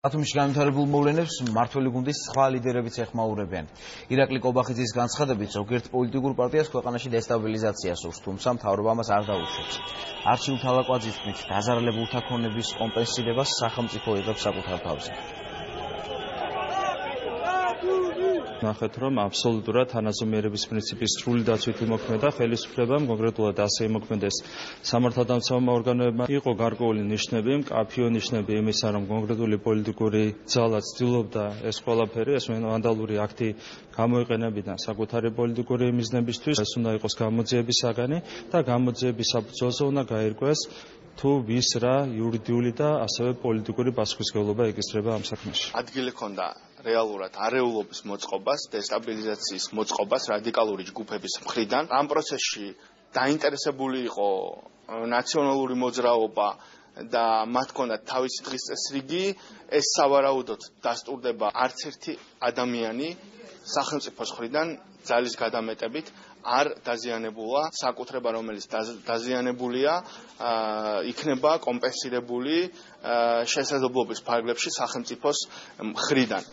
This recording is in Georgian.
ბათუმში განვითარებულ მოვლენებს მმართველი გუნდის სხვა ლიდერებიც ეხმაურებიან. ირაკლი კობახიძის განცხადებით, ზოგიერთ პოლიტიკურ პარტიას ქვეყანაში დესტაბილიზაცია სურს, თუმცა მთავრობა ამას არ დაუშვებს. არჩილ თალაკვაძის თქმით, დაზარალებულთა ქონების კომპენსირებას სახელმწიფო იღებს საკუთარ თავზე. ნახეთ, რომ აბსოლუტურად თანაზომიერების პრინციპის სრული დაცვით იმოქმედა ხელისუფლებამ, კონკრეტულად ასე იმოქმედეს სამართალდამცავმა ორგანოებმა. იყო გარკვეული ნიშნები, მკაფიო ნიშნები იმისა, რომ კონკრეტული პოლიტიკური ძალა ცდილობდა ეს ყველაფერი, ეს ვანდალური აქტი გამოიყენებინა საკუთარი პოლიტიკური მიზნებისთვის. ეს უნდა იყოს გამოძიების საგანი და გამოძიების საფუძველზე უნდა გაირკვეს თუ ვის რა იურიდიული და ასევე პოლიტიკური პასუხისმგებლობა ეკისრება ამ საქმეში. ადგილი ჰქონდა რეალურად არეულობის მოწყობას, დესტაბილიზაციის მოწყობას რადიკალური ჯგუფების მხრიდან. ამ პროცესში დაინტერესებული იყო ნაციონალური მოძრაობა და მათ ჰქონდათ თავისი დღის წესრიგი. ეს სავარაუდოდ დასტურდება არც ერთი ადამიანი სახელმწიფოს მხრიდან ძალის გადამეტებით არ დაზიანებულა. საკუთრება, რომელიც დაზიანებულია, იქნება კომპენსირებული შესაძლებლობის ფარგლებში სახელმწიფოს მხრიდან.